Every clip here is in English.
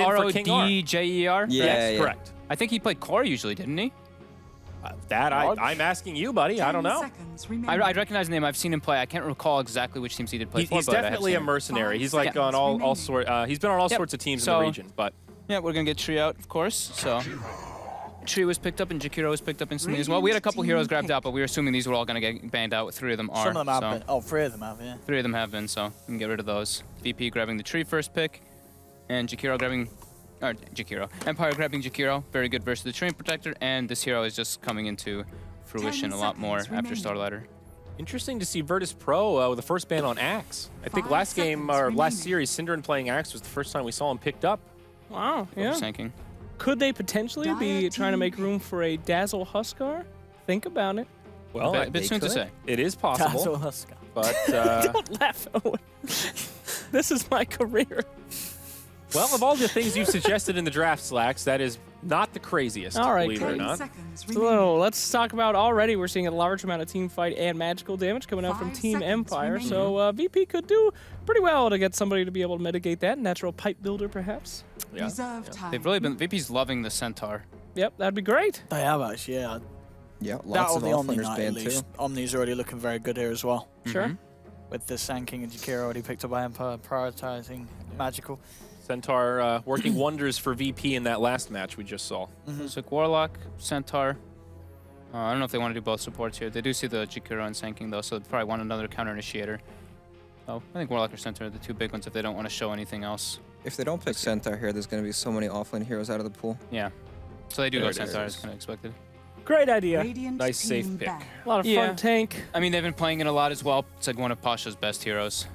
stand-in for King R. R-O-D-J-E-R? Yes, correct. I think he played core usually, didn't he? I'm asking you, buddy. I don't know. I recognize the name. I've seen him play. I can't recall exactly which teams he did play for. He's definitely a mercenary. He's like on all sorts. He's been on all sorts of teams in the region. But yeah, we're gonna get Tree out, of course. So Tree was picked up and Jakiro was picked up instantly as well. We had a couple heroes grabbed out, but we were assuming these were all gonna get banned out. 3 of them are. Some of them have been. Oh, 3 of them have, yeah. 3 of them have been, so we can get rid of those. VP grabbing the Tree first pick, and Jakiro grabbing. Or Jakiro. Empire grabbing Jakiro. Very good versus the Tree Protector, and this hero is just coming into fruition a lot more after Starlighter. Interesting to see Virtus Pro with the first ban on Axe. I think last game or last series, Synderen playing Axe was the first time we saw him picked up. Wow, yeah. Sanking. Could they potentially be trying to make room for a Dazzle Huskar? Think about it. Well, a bit soon to say. It is possible. Dazzle Huskar. But Don't laugh, Owen. This is my career. well, of all the things you've suggested in the draft, Slacks, that is not the craziest, all right, believe it or not. So let's talk about already we're seeing a large amount of team fight and magical damage coming out from Team Empire. So VP could do pretty well to get somebody to be able to mitigate that. Natural pipe builder, perhaps. Yeah. They've really been. VP's loving the Centaur. Yep, that'd be great. They have actually, yeah. Yeah, That lots or of the Omni offliners Knight, at banned least. too. Omni's already looking very good here as well. Sure. With the Sand King and Jakiro already picked up by Empire, prioritizing magical. Centaur working wonders for VP in that last match we just saw. So Warlock, Centaur. I don't know if they want to do both supports here. They do see the Jakiro and Sanking though, so they probably want another counter initiator. Oh, I think Warlock or Centaur are the 2 big ones if they don't want to show anything else. If they don't pick Centaur here, there's going to be so many offlane heroes out of the pool. Yeah. So they do There go it Centaur is. as kind of expected. Great idea. Nice safe pick. A lot of fun tank. I mean, they've been playing it a lot as well. It's like one of Pasha's best heroes.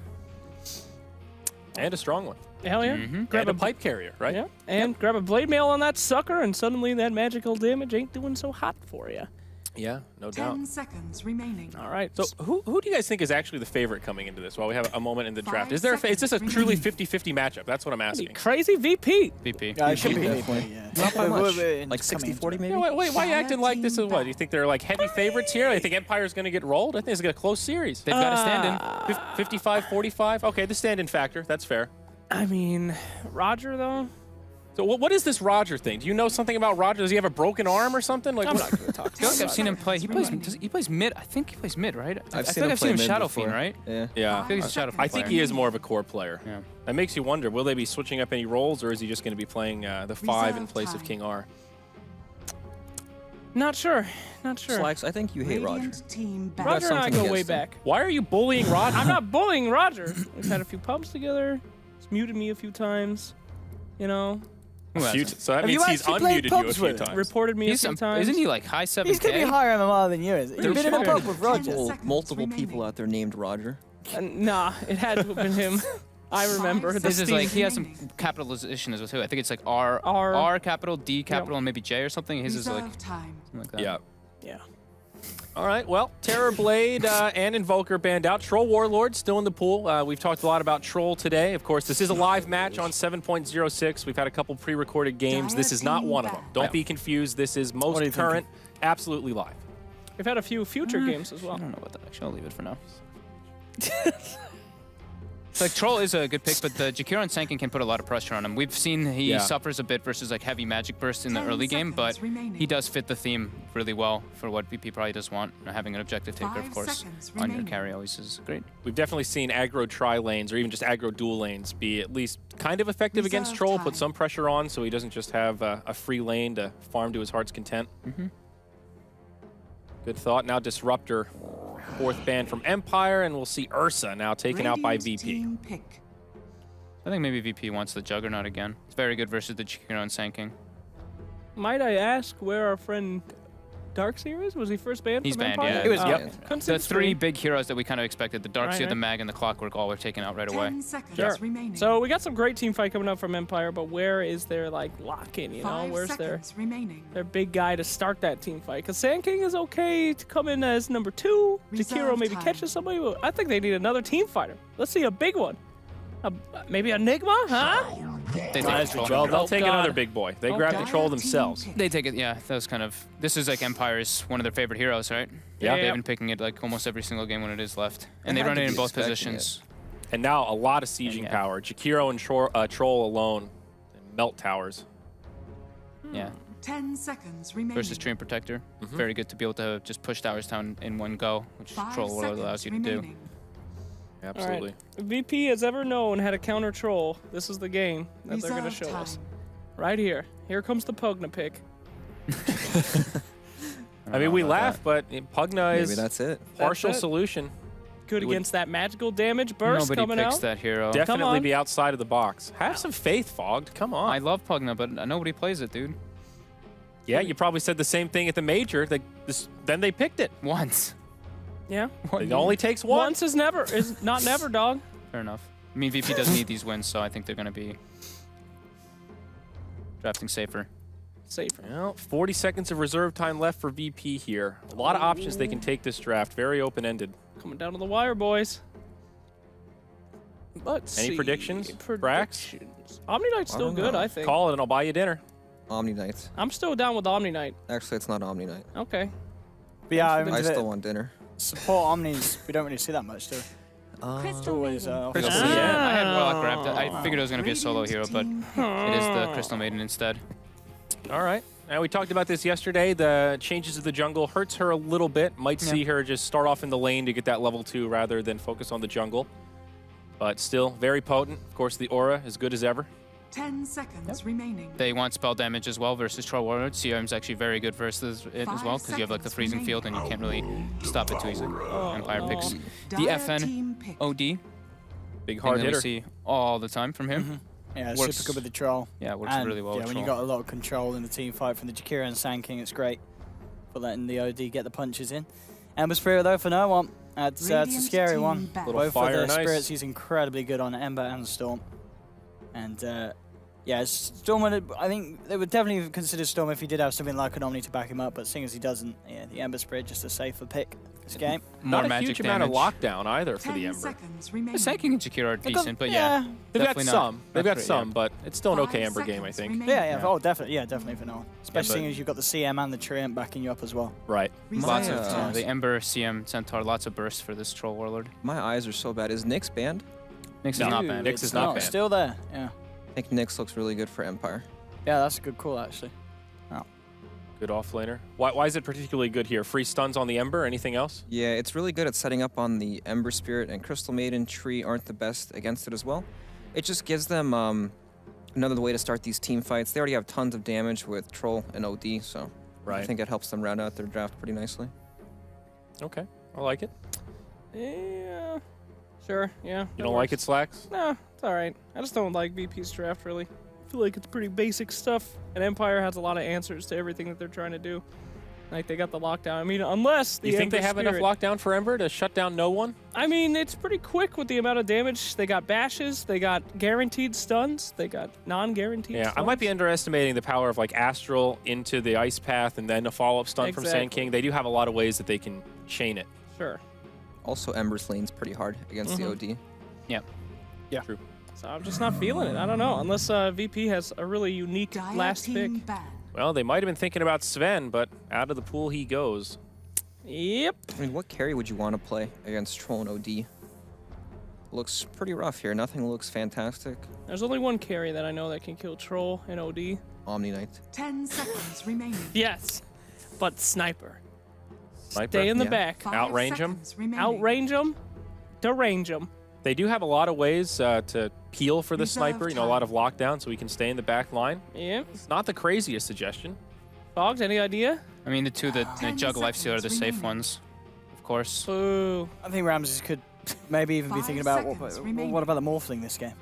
And a strong one. Hell yeah. Grab a pipe carrier, right? Yeah. And grab a blade mail on that sucker, and suddenly that magical damage ain't doing so hot for you. Yeah, no doubt. 10 seconds remaining. All right. So who do you guys think is actually the favorite coming into this while we have a moment in the draft? Is there is this a truly 50-50 matchup? That's what I'm asking. Crazy VP. VP. Yeah, it should be definitely. yeah. Not by much. In Like coming 60-40 maybe? Yeah, wait, why are you acting like this is what? Do you think they're like heavy favorites here? Do you think Empire's going to get rolled? I think it's going to be a close series. They've got a stand-in. 55-45? Okay, the stand-in factor. That's fair. I mean, Roger, though? So what is this Roger thing? Do you know something about Roger? Does he have a broken arm or something? Like, I'm not going to talk I feel like I've seen him play. He plays mid. I think he plays mid, right? I've I seen feel like him I've seen play him mid Shadow before. Fiend, right? Yeah. Yeah. I think he's a Shadow Fiend I think player. he is more of a core player. Yeah. That makes you wonder, will they be switching up any roles, or is he just going to be playing the 5 in place of King R? Not sure. Not sure. Slacks, I think you hate Roger. Radiant team got Roger and I something go way against him. back. Why are you bullying Roger? I'm not bullying Roger. We've had a few pubs together. He's muted me a few times. You know, Who hasn't? So that Have means you he's actually played unmuted you a pubs few with him? times. reported me a few times. Isn't he like high 7K? He's going to be higher MMR than you is. You've been in a sure. pub with Roger. Multiple people out there named Roger. Nah, it had to have been him. I remember. This is Steve. like, he has some capitalization as well too. I think it's like R capital, D capital, and maybe J or something. His is like Reserve time. something like that. Yeah. Yeah. All right, well, Terror Blade and Invoker banned out. Troll Warlord still in the pool. We've talked a lot about Troll today. Of course, this is a live match on 7.06. We've had a couple pre-recorded games. This is not one of them. Don't be confused. This is What are you most current, absolutely live. We've had a few future games as well. I don't know about that. Actually, I'll leave it for now. So, like, Troll is a good pick, but the Jakiro and Sankin can put a lot of pressure on him. We've seen he suffers a bit versus like heavy magic burst in the 10 early game, but seconds remaining. he does fit the theme really well for what VP probably does want. Having an objective taker, of 5 course, seconds on your remaining. carry always is great. We've definitely seen aggro tri-lanes or even just aggro dual lanes be at least kind of effective against Reserve Troll, time. put some pressure on so he doesn't just have a free lane to farm to his heart's content. Good thought. Now Disruptor, 4th ban from Empire, and we'll see Ursa now taken out by Radiant VP. team pick. I think maybe VP wants the Juggernaut again. It's very good versus the Jakiro and Sanking. Might I ask where our friend Darkseer is? Was he first banned He's from banned, Empire? yeah. He was Yep. Couldn't see The the 3 screen. big heroes that we kind of expected, the Darkseer, Right. the Mag, and the Clockwork, all were taken out right away. 10 seconds Sure. remaining. So we got some great team fight coming up from Empire, but where is their like lock-in? You know, 5 where's their seconds remaining. big guy to start that team fight? Because Sand King is okay to come in as number 2. Jakiro Reserve maybe time. catches somebody. But I think they need another team fighter. Let's see a big one. Maybe Enigma, huh? They take Nice, Troll. Well, they'll Oh, take God. another big boy. They Oh, grab the God. Troll Dire team themselves. pick. They take it, yeah. That was kind of. This is like Empire's one of their favorite heroes, right? Yeah. They've been picking it like almost every single game when it is left, and They they had run to it in be both expecting positions. And now a lot of sieging Yeah. power. Jakiro and Troll alone. melt towers. Yeah. 10 seconds remaining. Versus Treant Protector. Very good to be able to just push towers down in one go, which 5 Troll Warlord allows seconds you to do. remaining. Absolutely. All right. VP has ever known how to counter troll. This is the game that they're going to Reserve show us. time. Right here. Here comes the Pugna pick. I mean, we laugh, but Pugna Maybe is that's it. partial That's it. solution. Good You would- against that magical damage burst Nobody coming picks out. that hero. Definitely on. be outside of the box. Have some faith, Fogged. Come on. I love Pugna, but nobody plays it, dude. Yeah, you probably said the same thing at the major. Then they picked it. Once. Yeah. It only takes one. Once is never. Is not never, dog. Fair enough. I mean, VP does need these wins, so I think they're going to be drafting safer. Safer. Well, 40 seconds of reserve time left for VP here. A lot of options they can take this draft. Very open-ended. Coming down to the wire, boys. Let's Any see. predictions, Brax? Predictions. Omni Knight's still don't good, know. I think. Call it and I'll buy you dinner. Omni Knight. I'm still down with Omni Knight. Actually, it's not Omni Knight. Okay. But yeah, I mean, I the still want dinner. support Omnis, we don't really see that much, do we? It's always Crystal Yeah, Maiden. I had Warlock grabbed it. I figured it was going to be a solo hero, but it is the Crystal Maiden instead. All right. Now, we talked about this yesterday. The changes to the jungle hurts her a little bit. Might see her just start off in the lane to get that level 2 rather than focus on the jungle. But still very potent. Of course, the aura is good as ever. 10 seconds remaining. They want spell damage as well versus Troll Warlord. CRM's actually very good versus it as well, because you have like the freezing field and you can't really stop it too easily. Empire picks the Dire FN team pick. OD. Big Thing hard that we hitter. see all the time from him. Yeah, Works- super good with the troll. Yeah, works And, really well yeah, with when you Troll. got a lot of control in the team fight from the Jakira and Sand King, it's great for letting the OD get the punches in. Ember Spirit though for no one. It's a Radiant scary team one. back. Little Both fire of the and ice. spirits he's incredibly good on Ember and Storm. And yeah, Storm, I think they would definitely consider Storm if he did have something like an Omni to back him up, but seeing as he doesn't, yeah, the Ember Spirit just a safer pick this game. More Not a magic huge damage. amount of lockdown either for 10 the Ember. seconds remaining. The Sand King and Jakiro are They've got- decent, but yeah. They've got definitely not- some. They've not got great, some, yeah. but it's still an 5 okay Ember game, I seconds think. remaining. Yeah, oh, definitely for no one. Especially but- seeing as you've got the CM and the Treant backing you up as well. Right. Lots Reserve of time. the Ember, CM, Centaur, lots of bursts for this Troll Warlord. My eyes are so bad. Is Nyx banned? Nyx is No. not Ooh, bad. Nyx it's is not banned. Still there, yeah. I think Nyx looks really good for Empire. Yeah, that's a good call actually. Good offlaner. Why is it particularly good here? Free stuns on the Ember? Anything else? Yeah, it's really good at setting up on the Ember Spirit, and Crystal Maiden Tree aren't the best against it as well. It just gives them another way to start these team fights. They already have tons of damage with Troll and OD, so I Right. think it helps them round out their draft pretty nicely. Okay. I like it. Yeah. Sure, yeah. You don't like it, Slacks? No, it's all right. I just don't like VP's draft, really. I feel like it's pretty basic stuff, and Empire has a lot of answers to everything that they're trying to do. Like, they got the lockdown. I mean, unless the You think they Ember have Spirit, enough lockdown for Ember to shut down no one? I mean, it's pretty quick with the amount of damage. They got bashes, they got guaranteed stuns, they got non-guaranteed Yeah, stuns. I might be underestimating the power of like Astral into the Ice Path and then a follow-up stun from Sand Exactly. King. They do have a lot of ways that they can chain it. Sure. Also, Ember's lane's pretty hard against the OD. True. So I'm just not feeling it. I don't know. Unless VP has a really unique Dire last pick. team ban. Well, they might have been thinking about Sven, but out of the pool he goes. Yep. I mean, what carry would you want to play against Troll and OD? Looks pretty rough here. Nothing looks fantastic. There's only one carry that I know that can kill Troll and OD. Omni Knight. 10 seconds remaining. Yes, but Sniper. Sniper? Stay in the Yeah. back. 5 Outrange 'em? seconds remaining. Outrange them, derange them. They do have a lot of ways to peel for the Reserve Sniper. You know, a lot time. of lockdown, so he can stay in the back line. Yep. It's not the craziest suggestion. Fogs, any idea? I mean, the two that 10 Jug Lifesteal are the seconds safe remaining. ones, of course. Boo. I think Ramses could maybe even be 5 thinking about seconds remaining. what about the Morphling this game?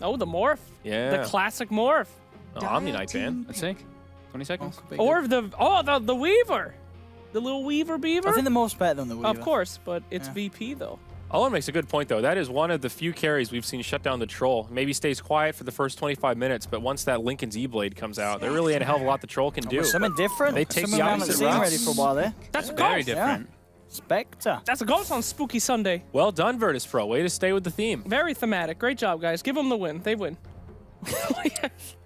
Oh, the morph. Yeah. The classic morph. Oh, Omni Knight Dire ban. team Let's pick. see. 20 seconds. Or the Weaver. The little Weaver Beaver. I think the Morph's better than the Weaver. Of course, but it's Yeah. VP though. Owen makes a good point, though. That is one of the few carries we've seen shut down the Troll. Maybe stays quiet for the first 25 minutes, but once that Lincoln's E-Blade comes out, there really ain't a hell of a lot the Troll can do. Something different. They take Something the we haven't opposite seen route. already for a while there. That's a Very ghost. different. Spectre. That's a ghost on Spooky Sunday. Well done, Virtus Pro. Way to stay with the theme. Very thematic. Great job, guys. Give them the win. They win.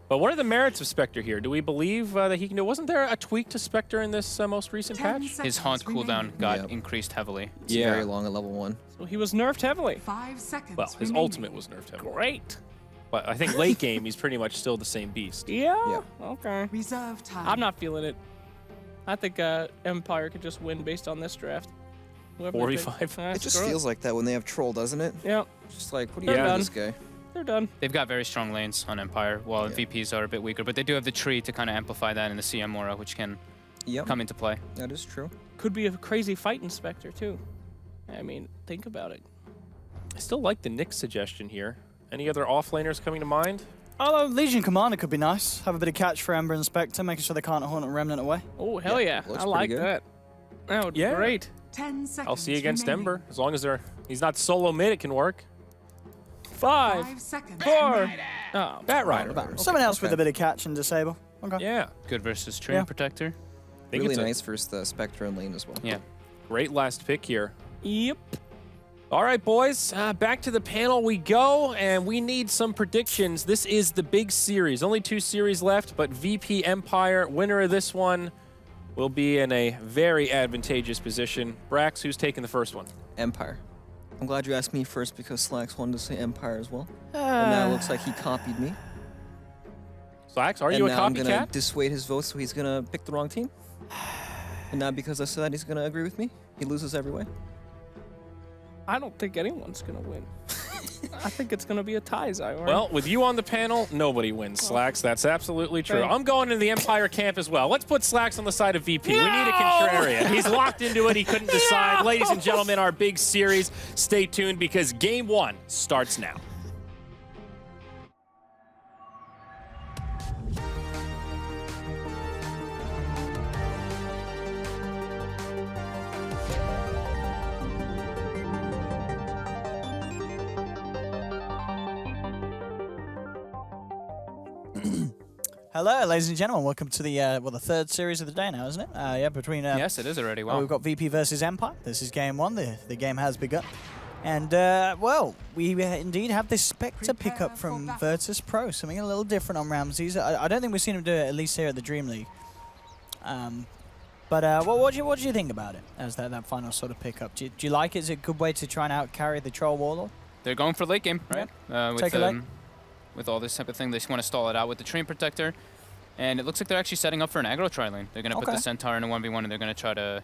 But what are the merits of Spectre here? Do we believe that he can do? Wasn't there a tweak to Spectre in this most recent 10 patch? seconds His haunt cooldown remaining. got Yep. increased heavily. It's very long at level 1. So he was nerfed heavily. 5 seconds Well, his remaining. ultimate was nerfed heavily. Great. But I think late game, he's pretty much still the same beast. Yeah? Okay. Reserve time. I'm not feeling it. I think Empire could just win based on this draft. Whoever they pick. 4v5. It just Screw feels like that when they have Troll, doesn't it? Yeah, Just like, what do They're you do done. with this guy? they're done. They've got very strong lanes on Empire, while Yeah. VPs are a bit weaker, but they do have the tree to kind of amplify that in the CM aura, which can Yep, come into play. that is true. Could be a crazy fight inspector, too. I mean, think about it. I still like the Nyx suggestion here. Any other offlaners coming to mind? Although Legion Commander could be nice. Have a bit of catch for Ember and Spectre, making sure they can't hunt a Remnant away. Oh, hell yeah. looks I pretty like good. that. That would be Yeah. great. 10 seconds. I'll see against remaining. Ember. As long as he's not solo mid, it can work. 5, 5 seconds. 4. remaining. Oh, Bat Rider. Someone else with okay. a bit of catch and disable. Okay. Yeah. Good versus Tree Yeah. Protector. I think Really it's a nice versus the Spectre and lane as well. Yeah. great last pick here. yep. All right, boys, back to the panel we go, and we need some predictions. This is the big series. Only 2 series left, but VP Empire, winner of this one, will be in a very advantageous position. Brax, who's taking the first one? Empire. I'm glad you asked me first because Slacks wanted to say Empire as well. And now it looks like he copied me. Slacks, are and you a now I'm gonna copycat? dissuade his vote, so he's gonna pick the wrong team. And now because I said he's gonna agree with me, he loses every way. I don't think anyone's going to win. I think it's going to be a tie, Zyor. Well, with you on the panel, nobody wins, Slacks. That's absolutely true. Thank- I'm going into the Empire camp as well. Let's put Slacks on the side of VP. We need a contrarian. He's locked into it. He couldn't decide. Ladies and gentlemen, our big series. Stay tuned because Game 1 starts now. Hello, ladies and gentlemen. Welcome to the the third series of the day now, isn't it? Yeah, between Yes, it is already. oh, Wow. we've got VP versus Empire. This is game 1. The game has begun. And, well, we indeed have this Spectre pickup from Virtus Pro, something a little different on Ramses. I don't think we've seen him do it, at least here at the DreamLeague. But what do you think about it as that final sort of pickup? Do you like it? Is it a good way to try and out-carry the Troll Warlord? They're going for late game, right? Take a look. With all this type of thing, they just want to stall it out with the Tree Protector. And it looks like they're actually setting up for an aggro tri-lane. They're going to put Okay. the Centaur in a 1v1, and they're going to try to...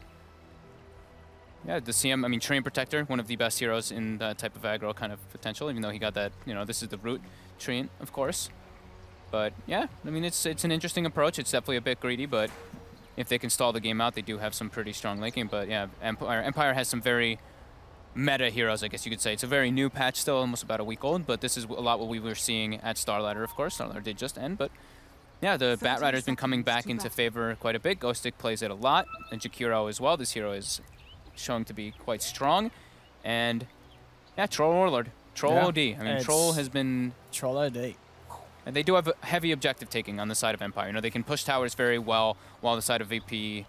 Yeah, the CM, I mean, Tree Protector, one of the best heroes in that type of aggro kind of potential, even though he got that, you know, this is the root Tree, of course. But, yeah, I mean, it's an interesting approach. It's definitely a bit greedy, but if they can stall the game out, they do have some pretty strong late game. But, yeah, Empire has some very meta heroes, I guess you could say. It's a very new patch still, almost about a week old, but this is a lot what we were seeing at Starladder, of course. Starladder did just end, but yeah, the Bat Rider's been coming back into favor quite a bit. Ghostic plays it a lot, and Jakiro as well. This hero is showing to be quite strong. And yeah, Troll Warlord. Troll Yeah, OD. I mean, Troll has been... Troll OD. And they do have a heavy objective taking on the side of Empire. You know, they can push towers very well, while the side of VP...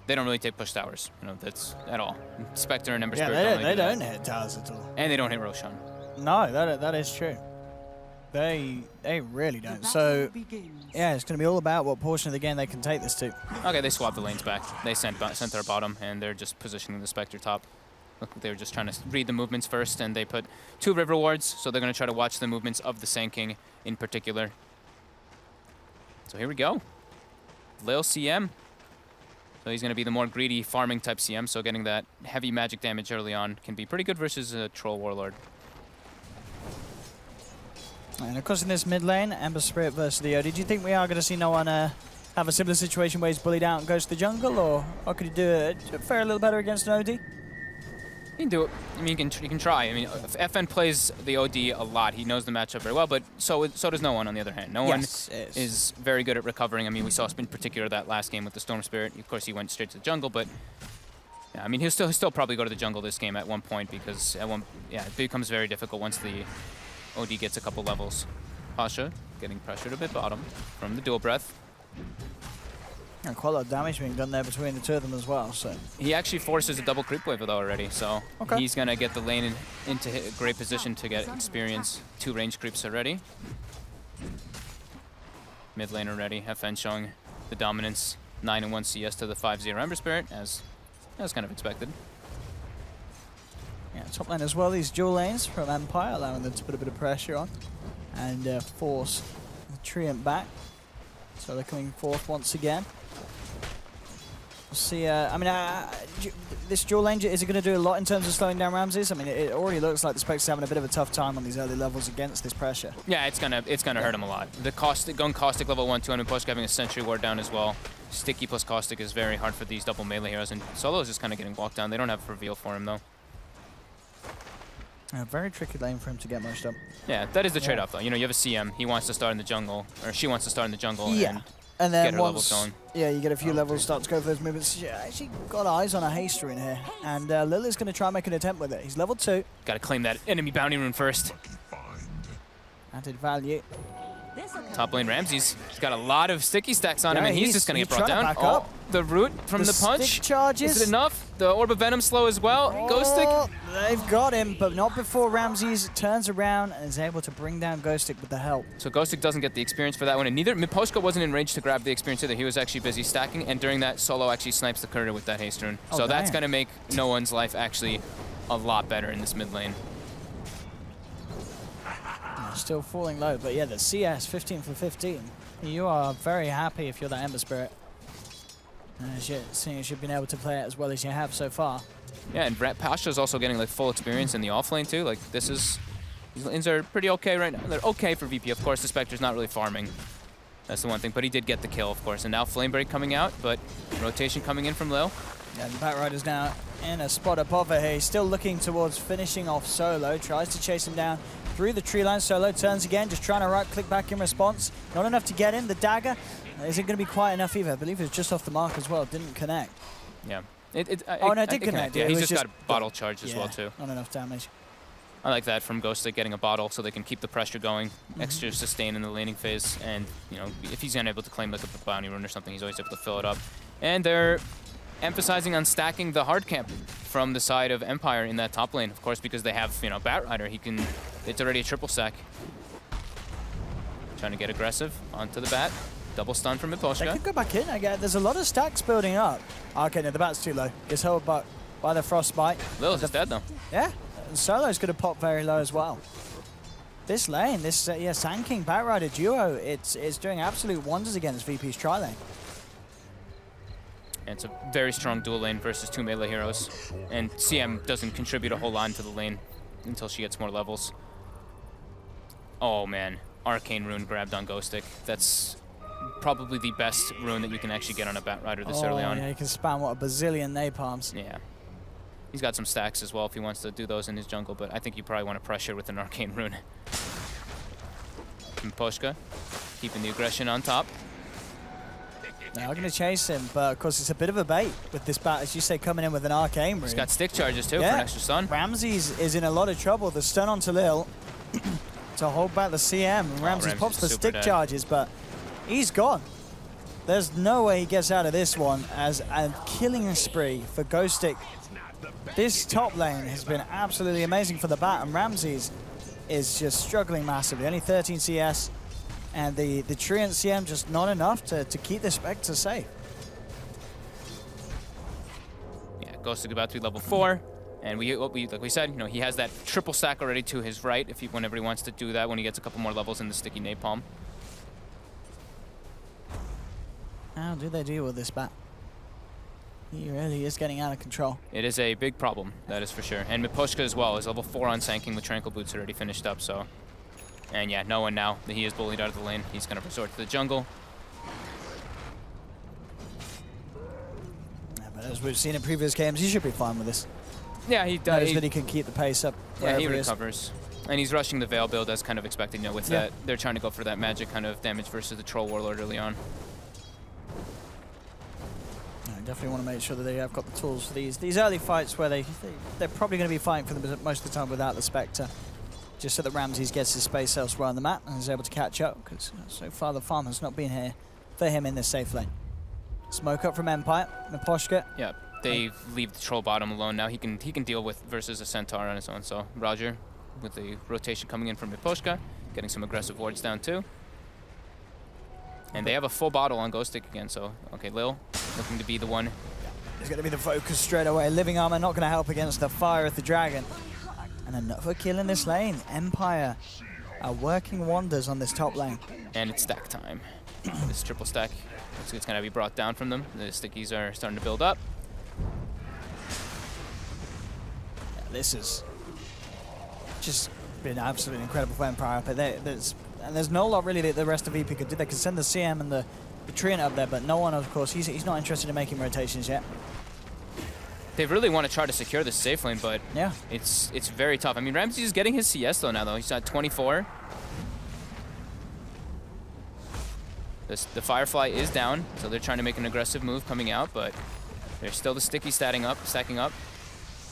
They don't really take push towers, you know, that's at all. Spectre and Ember Yeah, Spirit they really do that. don't hit towers at all. And they don't hit Roshan. No, that is true. They really The don't. battle So, begins. yeah, it's going to be all about what portion of the game they can take this to. Okay, they swapped the lanes back. They sent their bottom, and they're just positioning the Spectre top. Look, they were just trying to read the movements first, and they put 2 River Wards, so they're going to try to watch the movements of the Sand King in particular. So here we go. Lil CM. So he's going to be the more greedy farming type CM, so getting that heavy magic damage early on can be pretty good versus a Troll Warlord. And of course in this mid lane, Ember Spirit versus the OD, do you think we are going to see no one have a similar situation where he's bullied out and goes to the jungle, or could he do fare a little better against an OD? You can do it. I mean, you can try. I mean, FN plays the OD a lot. He knows the matchup very well, but so does no one on the other hand. No one is very good at recovering. I mean, we saw in particular that last game with the Storm Spirit. Of course, he went straight to the jungle, but yeah, I mean, he'll still probably go to the jungle this game at one point because it becomes very difficult once the OD gets a couple levels. Pasha getting pressured a bit bottom from the dual breath. And quite a lot of damage being done there between the two of them as well. So He actually forces a double creep wave though already, so Okay. he's gonna get the lane into a great position to get experience. 2 range creeps already. Mid lane already. FN showing the dominance. 9-1 CS to the 5-0 Ember Spirit, as kind of expected. yeah, top lane as well. These dual lanes from Empire allowing them to put a bit of pressure on. and force the Treant back. So they're coming forth once again. We'll see, this dual lane, is it going to do a lot in terms of slowing down Ramses? I mean, it already looks like the Spectre's having a bit of a tough time on these early levels against this pressure. Yeah, it's gonna hurt him a lot. The going Caustic level 1-2 and Pushka having a Sentry Ward down as well. Sticky plus Caustic is very hard for these double melee heroes, and Solo is just kind of getting walked down. They don't have a reveal for him though. A very tricky lane for him to get most up. Yeah, that is the trade-off though. You know, you have a CM, he wants to start in the jungle, or she wants to start in the jungle. Yeah. And get then her once, levels going. yeah, you get a few levels, start to go for those movements. She actually got eyes on a haste rune here, and Lily's going to try and make an attempt with it. He's level 2. Got to claim that enemy bounty rune first. Added value. Top lane Ramses. He's got a lot of sticky stacks on him, Yeah, and he's just going to get brought trying down. to back up. The root from the punch. Stick charges. Is it enough? The Orb of Venom slow as well. Ghostic. Oh, they've got him, but not before Ramses turns around and is able to bring down Ghostic with the help. So Ghostic doesn't get the experience for that one, and neither Miposhka wasn't in range to grab the experience either. He was actually busy stacking, and during that, Solo actually snipes the Courier with that haste rune. Oh, so that's damn. going to make no one's life actually a lot better in this mid lane. Still falling low, but yeah, the CS 15 for 15. You are very happy if you're that Ember Spirit. Seeing as you've been able to play it as well as you have so far. Yeah, and Pasha's also getting like full experience in the off lane too. Like these lanes are pretty okay right now. They're okay for VP. Of course, the Spectre's not really farming. That's the one thing, but he did get the kill, of course. And now Flame Break coming out, but rotation coming in from Lil. Yeah, the Batrider's now in a spot above her here. He's still looking towards finishing off Solo. Tries to chase him down through the tree line. Solo turns again, just trying to right-click back in response. Not enough to get him. The dagger isn't going to be quite enough either. I believe it was just off the mark as well. Didn't connect. Yeah. Oh, no, it did connect. Yeah, It he's was just got a bottle charge as yeah, well, too. Not enough damage. I like that from Ghostic getting a bottle so they can keep the pressure going. Extra sustain in the laning phase. And, you know, if he's unable to claim like a bounty rune or something, he's always able to fill it up. And they're emphasizing on stacking the hard camp from the side of Empire in that top lane. Of course, because they have, you know, Batrider. It's already a triple stack. Trying to get aggressive onto the bat. Double stun from They Miposhka. could go back in. There's a lot of stacks building up. Okay, no, the bat's too low. Gets held by the frostbite. Lil's is dead though. Yeah, and Solo's going to pop very low as well. This lane, this Sand King Batrider duo, it's doing absolute wonders against VP's tri-lane. And it's a very strong dual lane versus 2 melee heroes. And CM doesn't contribute a whole lot into the lane until she gets more levels. Oh man, Arcane Rune grabbed on Ghostic. That's probably the best rune that you can actually get on a Batrider this early on. Yeah, you can spam what, a bazillion napalms. Yeah. He's got some stacks as well if he wants to do those in his jungle, but I think you probably want to pressure with an Arcane Rune. Miposhka keeping the aggression on top. Now we're going to chase him, but of course it's a bit of a bait with this bat, as you say, coming in with an Arcane Rune. He's got stick charges too for an extra stun. Ramses is in a lot of trouble. The stun onto Lil to hold back the CM. And Ramses pops the stick charges, but he's gone. There's no way he gets out of this one as a killing spree for Ghostic. This top lane has been absolutely amazing for the bat, and Ramses is just struggling massively. Only 13 CS, and the Treant CM just not enough to keep the Spectre safe. Yeah, Ghostic about to be level 4. And like we said, you know, he has that triple stack already to his right whenever he wants to do that when he gets a couple more levels in the sticky napalm. How do they deal with this bat? He really is getting out of control. It is a big problem, that is for sure. And Miposhka as well is level 4 on Sand King with Tranquil Boots already finished up, so. And yeah, knowing now that he is bullied out of the lane, he's going to resort to the jungle. Yeah, but as we've seen in previous games, he should be fine with this. Yeah, he Knows does. that he can keep the pace up. Yeah, he wherever is. recovers. And he's rushing the Veil build as kind of expected, you know, with that. They're trying to go for that magic kind of damage versus the Troll Warlord early on. Definitely want to make sure that they have got the tools for these early fights where they're probably going to be fighting for them most of the time without the Spectre. Just so that Ramses gets his space elsewhere on the map and is able to catch up, because so far the farm has not been here for him in this safe lane. Smoke up from Empire, Miposhka. Yeah, they leave the Troll bottom alone now. He can deal with versus a Centaur on his own. So Roger with the rotation coming in from Miposhka, getting some aggressive wards down too. And they have a full bottle on Ghostic again, so okay, Lil looking to be the one. He's going to be the focus straight away. Living Armor not going to help against the fire of the dragon. And another kill in this lane. Empire are working wonders on this top lane. And it's stack time. This triple stack, looks like it's going to be brought down from them. The stickies are starting to build up. Yeah, this is just been absolutely incredible for Empire. But there's no lot really that the rest of VP could do. They could send the CM and the Treant up there, but no one, of course, he's not interested in making rotations yet. They really want to try to secure this safe lane, but yeah, it's very tough. I mean, Ramsey is getting his CS though now, though. He's at 24. The Firefly is down, so they're trying to make an aggressive move coming out, but there's still the sticky stacking up.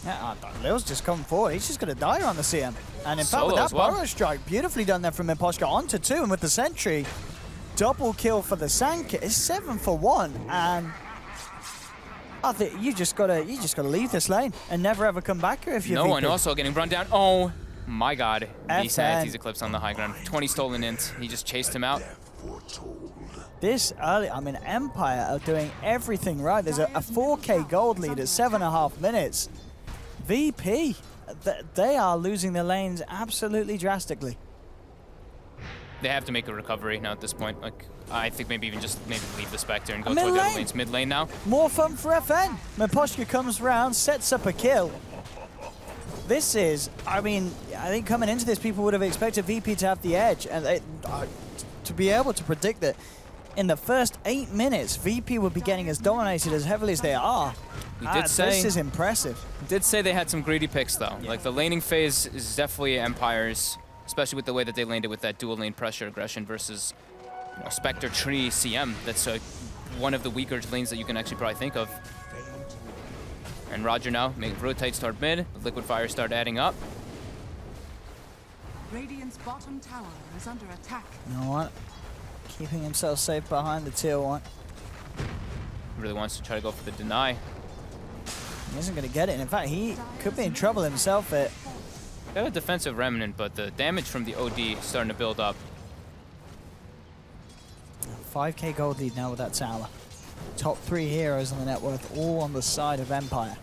Yeah, Lil's just coming forward. He's just going to die on the CM. And in fact, with that Burrow Strike, beautifully done there from Imposhka onto 2, and with the Sentry, double kill for the Sandkit. It's 7 for 1, and I think you just gotta leave this lane and never ever come back here if you're No VP. one also getting run down. Oh my God. FN. Sanity's Eclipse on the high ground. 20 stolen int. He just chased him out. This early, I mean, Empire are doing everything right. There's a 4K gold lead at 7.5 minutes. VP, they are losing their lanes absolutely drastically. They have to make a recovery now at this point. Like, I think maybe even just leave the Spectre and go toward the other lanes. Mid lane now. More fun for FN. Miposhka comes around, sets up a kill. This is, I mean, I think coming into this, people would have expected VP to have the edge, and to be able to predict that in the first 8 minutes, VP would be getting as dominated as heavily as they are. This is impressive. Did say they had some greedy picks though. Yeah. Like the laning phase is definitely Empire's, especially with the way that they laned it with that dual lane pressure aggression versus Spectre Tree CM. That's one of the weaker lanes that you can actually probably think of. And Roger now rotates toward mid. The liquid fire start adding up. Radiant's bottom tower is under attack. You know what? Keeping himself safe behind the tier 1. Really wants to try to go for the deny. He isn't going to get it. And in fact, he could be in trouble himself. They have a defensive remnant, but the damage from the OD is starting to build up. 5K gold lead now with that tower. Top 3 heroes on the net worth, all on the side of Empire.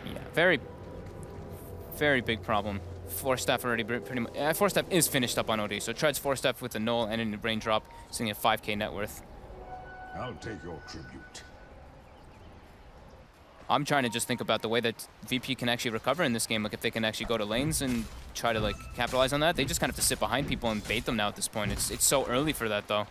Yeah, very, very big problem. Force Staff already pretty much. Force Staff is finished up on OD, so Tread's Force Staff with a null and a brain drop, sitting at 5K net worth. I'll take your tribute. I'm trying to just think about the way that VP can actually recover in this game. Like if they can actually go to lanes and try to like capitalize on that. They just kind of have to sit behind people and bait them now at this point. It's so early for that though.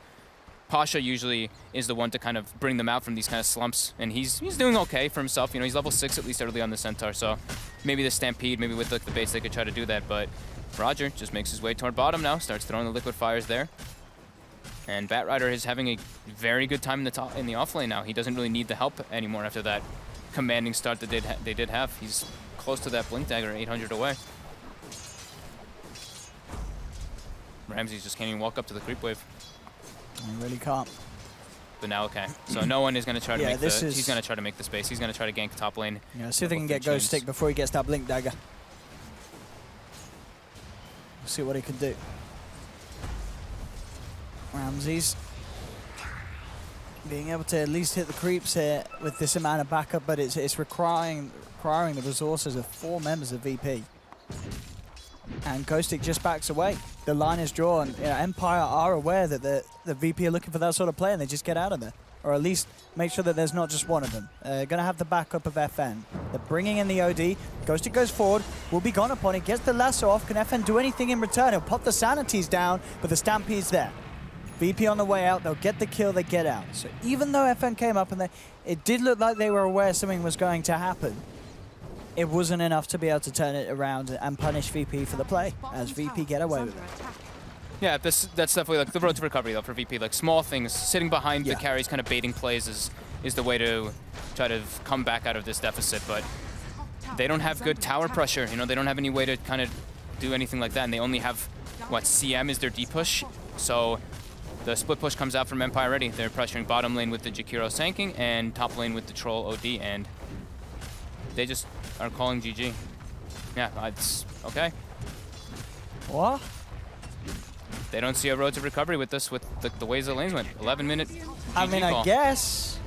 Pasha usually is the one to kind of bring them out from these kind of slumps, and he's doing okay for himself. You know, he's level 6 at least early on the Centaur, so maybe the Stampede, maybe with like, the base they could try to do that, but Roger just makes his way toward bottom now, starts throwing the liquid fires there. And Batrider is having a very good time in the off lane now. He doesn't really need the help anymore after that commanding start that they did have. He's close to that Blink Dagger, 800 away. Ramsey just can't even walk up to the creep wave. I really can't. But now, okay. So no one is going to try to make the... He's He's going to try to make the space. He's going to try to gank top lane. Yeah, see if they can get Ghost Stick before he gets that Blink Dagger. We'll see what he can do. Ramsey's being able to at least hit the creeps here with this amount of backup, but it's requiring the resources of 4 members of VP. And Ghostic just backs away. The line is drawn. You know, Empire are aware that the VP are looking for that sort of play, and they just get out of there. Or at least make sure that there's not just one of them. Going to have the backup of FN. They're bringing in the OD. Ghostic goes forward. Will be gone upon it. Gets the lasso off. Can FN do anything in return? He'll pop the Sanities down, but the Stampede's there. VP on the way out. They'll get the kill. They get out. So even though FN came up and it did look like they were aware something was going to happen, it wasn't enough to be able to turn it around and punish VP for the play, as VP get away with it. Yeah, that's definitely like the road to recovery though for VP. Like small things, sitting behind the carries, kind of baiting plays is the way to try to come back out of this deficit. But they don't have good tower pressure. You know, they don't have any way to kind of do anything like that, and they only have what CM is their D push. So the split push comes out from Empire already. They're pressuring bottom lane with the Jakiro Sanking and top lane with the Troll OD, and they just are calling GG. Yeah, it's okay. What? They don't see a road to recovery with this, with the ways the lanes went. 11-minute GG I mean, call. I guess.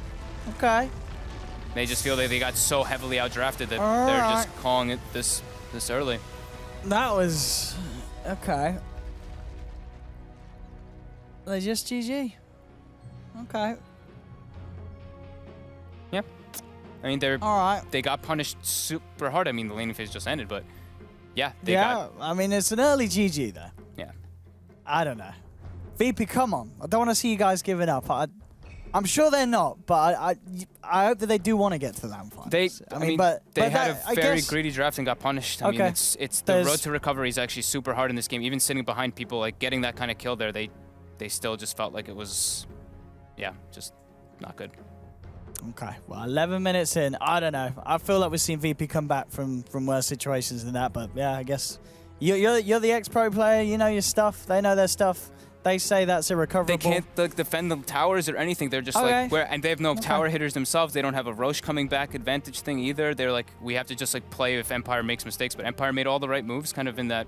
Okay. They just feel that they got so heavily outdrafted that they're just calling it this early. That was... Okay. They just GG. Okay. Yeah. I mean, All right. they got punished super hard. I mean, the laning phase just ended, but yeah, they Yeah, got... I mean, it's an early GG there. Yeah. I don't know. VP, come on. I don't want to see you guys giving up. I'm sure they're not, but I hope that they do want to get to the land finals. I mean, they had a very greedy draft and got punished. I mean, it's the road to recovery is actually super hard in this game. Even sitting behind people, like getting that kind of kill there, they still just felt like it was, yeah, just not good. Okay, well, 11 minutes in, I don't know. I feel like we've seen VP come back from worse situations than that, but yeah, I guess you're the ex-pro player. You know your stuff. They know their stuff. They say that's irrecoverable. They can't defend the towers or anything. They're just like, and they have no tower hitters themselves. They don't have a Roche coming back advantage thing either. They're like, we have to just like play if Empire makes mistakes. But Empire made all the right moves kind of in the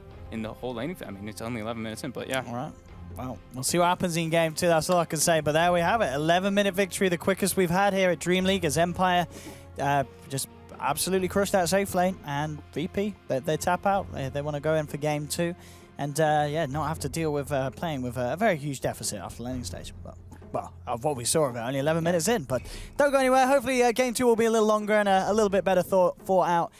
whole laning. I mean, it's only 11 minutes in, but yeah. All right. Well, we'll see what happens in game 2. That's all I can say. But there we have it. 11-minute victory, the quickest we've had here at DreamLeague as Empire just absolutely crushed that safe lane. And VP, they tap out. They want to go in for game 2. And, yeah, not have to deal with playing with a very huge deficit after landing stage. Well, of what we saw of it, only 11 minutes in. But don't go anywhere. Hopefully, game 2 will be a little longer and a little bit better thought out.